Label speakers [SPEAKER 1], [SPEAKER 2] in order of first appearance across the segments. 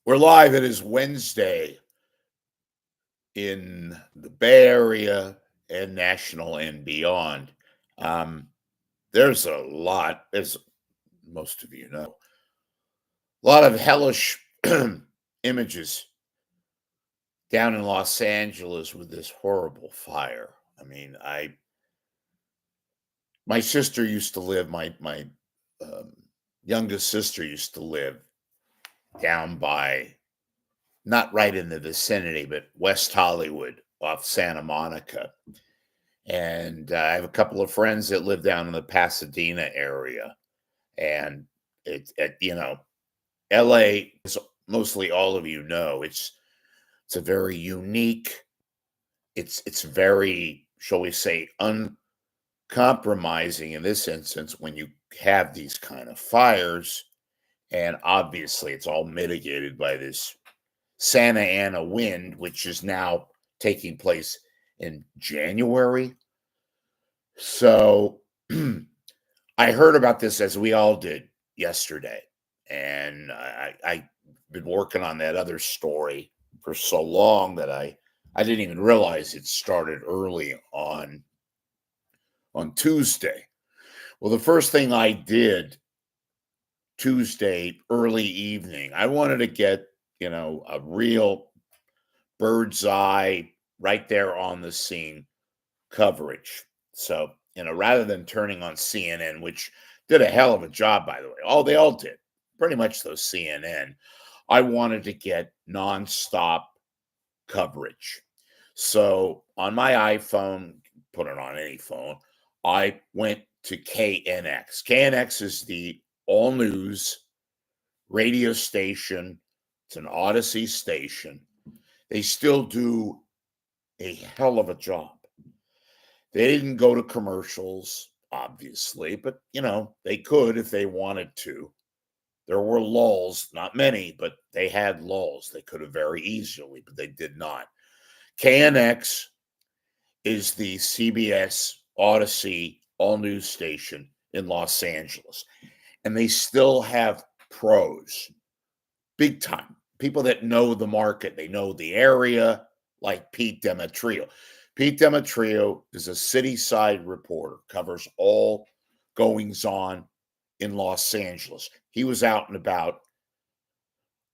[SPEAKER 1] We're live. It is Wednesday in the Bay Area and national and beyond. Um, there's a lot, as most of you know, a lot of hellish images down in Los Angeles with this horrible fire. I mean, my sister used to live. My um, youngest sister used to live down by, not right in the vicinity, but West Hollywood off Santa Monica. And I have a couple of friends that live down in the Pasadena area. And LA, as mostly all of you know, it's a very unique, it's very, shall we say, uncompromising in this instance when you have these kind of fires. And obviously it's all mitigated by this Santa Ana wind, which is now taking place in January. So I heard about this, as we all did, yesterday. And I've been working on that other story for so long that I didn't even realize it started early on Tuesday. Well, the first thing I did Tuesday early evening, I wanted to get, a real bird's eye right there on the scene coverage. So, rather than turning on CNN, which did a hell of a job, by the way, they all did, pretty much those CNN, I wanted to get nonstop coverage. So on my iPhone, put it on any phone, I went to KNX. KNX is the all news radio station. It's an Odyssey station. They still do a hell of a job. They didn't go to commercials, obviously, but they could if they wanted to. There were lulls, not many, but they had lulls. They could have very easily, but they did not. KNX is the CBS Odyssey all news station in Los Angeles. And they still have pros, big time. People that know the market, they know the area, like Pete Demetrio. Pete Demetrio is a city-side reporter, covers all goings on in Los Angeles. He was out and about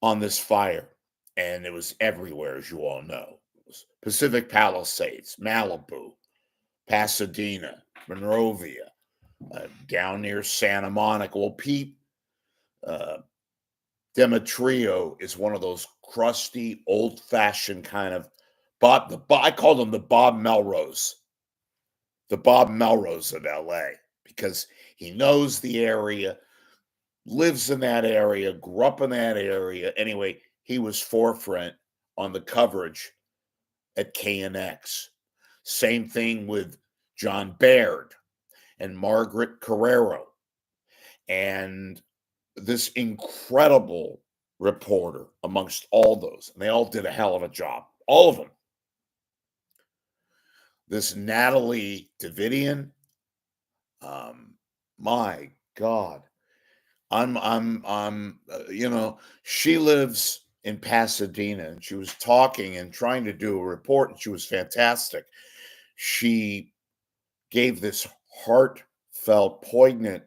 [SPEAKER 1] on this fire, and it was everywhere, as you all know. It was Pacific Palisades, Malibu, Pasadena, Monrovia, down near Santa Monica. Well, Pete Demetrio is one of those crusty, old-fashioned kind of I call him the Bob Melrose of LA, because he knows the area, lives in that area, grew up in that area. Anyway, he was forefront on the coverage at KNX. Same thing with John Baird and Margaret Carrero and this incredible reporter amongst all those. And they all did a hell of a job. All of them. This Natalie Davidian, my God, she lives in Pasadena, and she was talking and trying to do a report, and she was fantastic. She gave this heartfelt, poignant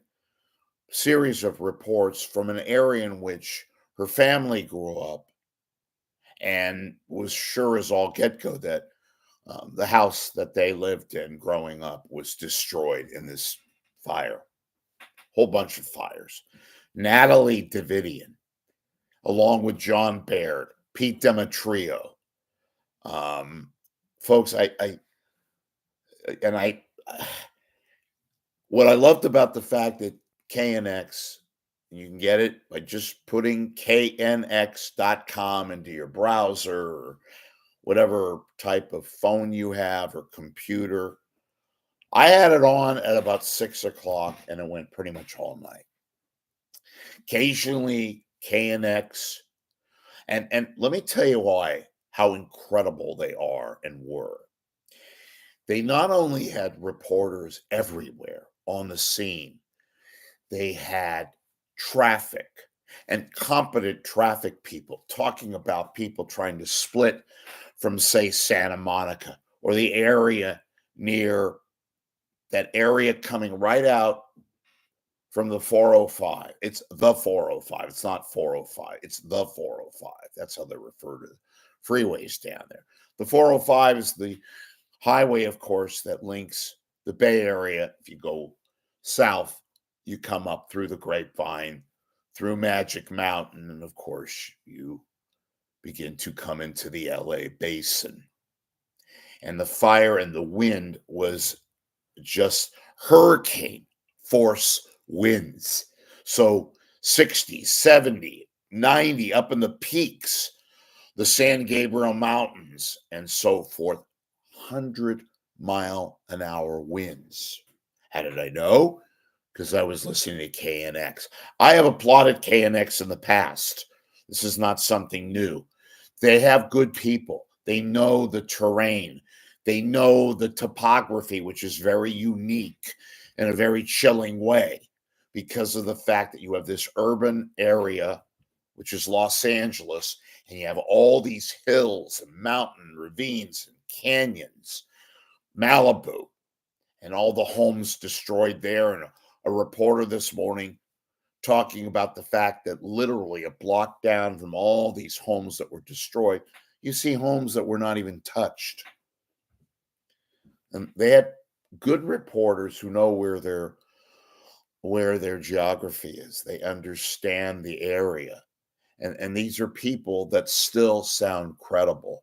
[SPEAKER 1] series of reports from an area in which her family grew up, and was sure as all get-go that the house that they lived in growing up was destroyed in this fire. Whole bunch of fires. Natalie Davidian, along with John Baird, Pete Demetrio. Folks, what I loved about the fact that KNX, you can get it by just putting knx.com into your browser or whatever type of phone you have or computer. I had it on at about 6:00, and it went pretty much all night. Occasionally KNX, and let me tell you how incredible they are and were. They not only had reporters everywhere on the scene, they had traffic. and competent traffic people talking about people trying to split from, say, Santa Monica or the area near that area coming right out from the 405. It's the 405. It's not 405. It's the 405. That's how they refer to freeways down there. The 405 is the highway, of course, that links the Bay Area. If you go south, you come up through the Grapevine, through Magic Mountain, and of course, you begin to come into the LA basin. And the fire and the wind was just hurricane force winds. So 60, 70, 90 up in the peaks, the San Gabriel Mountains, and so forth. 100-mile-an-hour winds. How did I know? Because I was listening to KNX. I have applauded KNX in the past. This is not something new. They have good people. They know the terrain. They know the topography, which is very unique in a very chilling way because of the fact that you have this urban area, which is Los Angeles, and you have all these hills and mountain ravines and canyons, Malibu, and all the homes destroyed there. And a reporter this morning talking about the fact that literally a block down from all these homes that were destroyed, you see homes that were not even touched. And they had good reporters who know where their geography is. They understand the area. And these are people that still sound credible.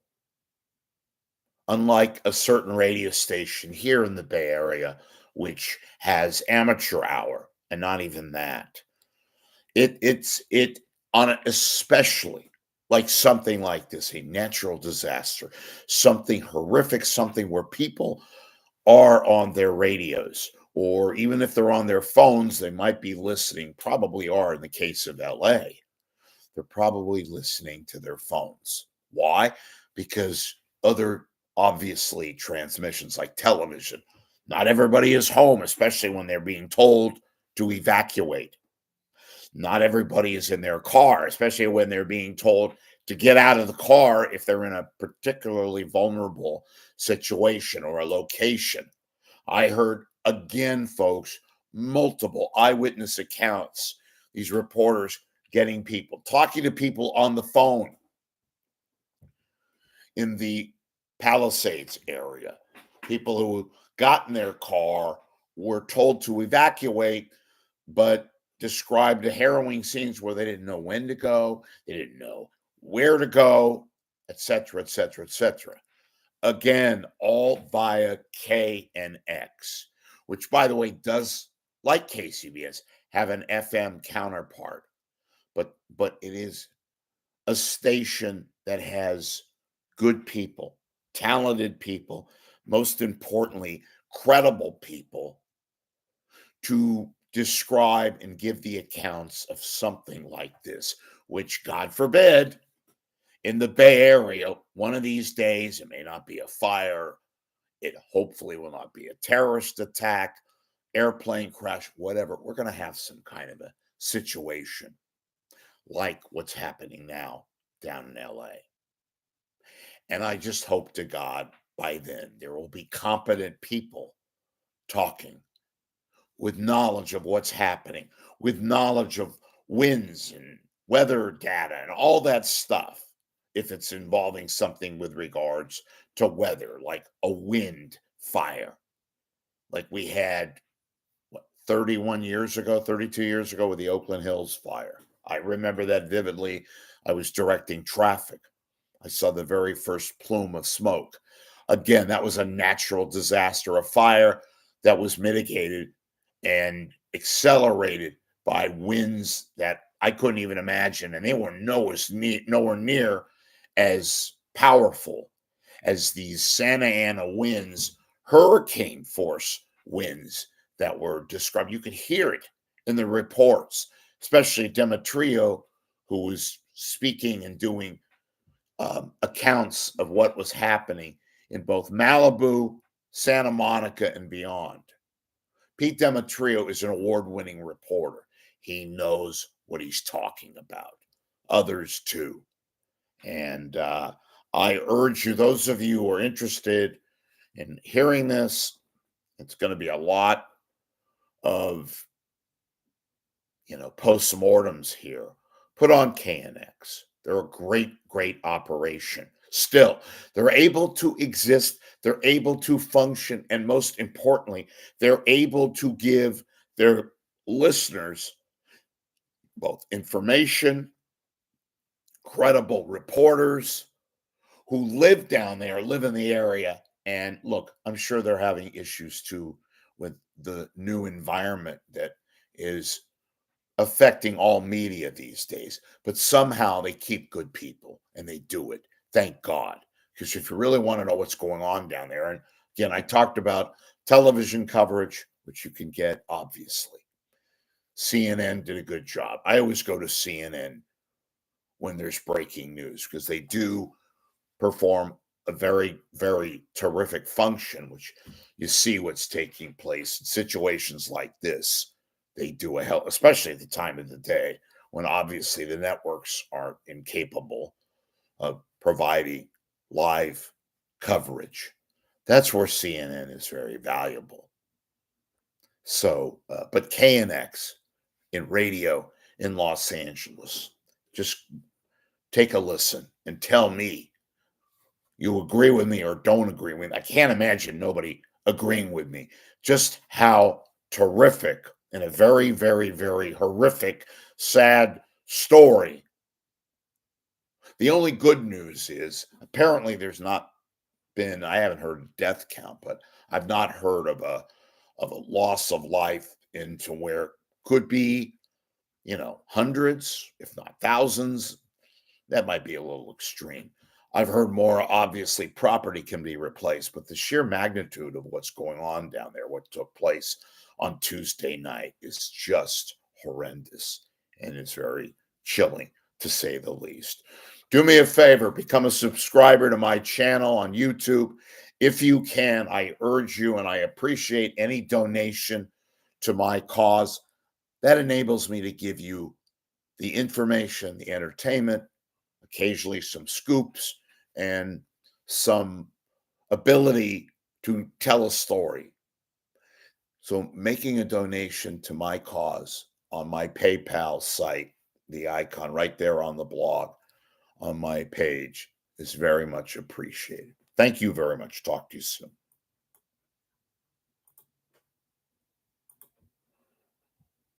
[SPEAKER 1] Unlike a certain radio station here in the Bay Area, which has amateur hour, and not even that. It's on it, especially like something like this, a natural disaster, something horrific, something where people are on their radios, or even if they're on their phones, they might be listening, probably are in the case of LA. They're probably listening to their phones. Why? Because other, obviously, transmissions like television, not everybody is home, especially when they're being told to evacuate. Not everybody is in their car, especially when they're being told to get out of the car if they're in a particularly vulnerable situation or a location. I heard, again, folks, multiple eyewitness accounts, these reporters getting people, talking to people on the phone in the Palisades area. People who got in their car were told to evacuate, but described the harrowing scenes where they didn't know when to go, they didn't know where to go, etc., etc., etc. Again, all via KNX, which, by the way, does, like KCBS, have an FM counterpart, but it is a station that has good people, talented people, most importantly, credible people to describe and give the accounts of something like this, which, God forbid, in the Bay Area, one of these days, it may not be a fire, it hopefully will not be a terrorist attack, airplane crash, whatever. We're going to have some kind of a situation like what's happening now down in LA. And I just hope to God by then there will be competent people talking with knowledge of what's happening, with knowledge of winds and weather data and all that stuff, if it's involving something with regards to weather, like a wind fire, like we had, 31 years ago, 32 years ago with the Oakland Hills fire. I remember that vividly. I was directing traffic. I saw the very first plume of smoke. Again, that was a natural disaster, a fire that was mitigated and accelerated by winds that I couldn't even imagine. And they were nowhere near as powerful as these Santa Ana winds, hurricane force winds that were described. You could hear it in the reports, especially Demetrio, who was speaking and doing accounts of what was happening in both Malibu, Santa Monica, and beyond. Pete Demetrio is an award-winning reporter. He knows what he's talking about. Others too. And I urge you, those of you who are interested in hearing this, it's going to be a lot of postmortems here. Put on KNX. They're a great operation. Still, they're able to exist, they're able to function, and most importantly, they're able to give their listeners both information, credible reporters who live down there, live in the area. And look, I'm sure they're having issues too with the new environment that is affecting all media these days, but somehow they keep good people and they do it. Thank God. Because if you really want to know what's going on down there, and again, I talked about television coverage, which you can get, obviously. CNN did a good job. I always go to CNN when there's breaking news because they do perform a very terrific function, which you see what's taking place in situations like this. They do a hell, especially at the time of the day when obviously the networks are incapable of providing live coverage. That's where CNN is very valuable. So, but KNX in radio in Los Angeles, just take a listen and tell me you agree with me or don't agree with me. I can't imagine nobody agreeing with me. Just how terrific and a very horrific, sad story. The only good news is apparently there's not been, I haven't heard a death count, but I've not heard of a loss of life into where could be, hundreds, if not thousands. That might be a little extreme. I've heard more, obviously, property can be replaced, but the sheer magnitude of what's going on down there, what took place on Tuesday night, is just horrendous. And it's very chilling, to say the least. Do me a favor, become a subscriber to my channel on YouTube. If you can, I urge you, and I appreciate any donation to my cause. That enables me to give you the information, the entertainment, occasionally some scoops, and some ability to tell a story. So making a donation to my cause on my PayPal site, the icon right there on the blog on my page, is very much appreciated. Thank you very much. Talk to you soon.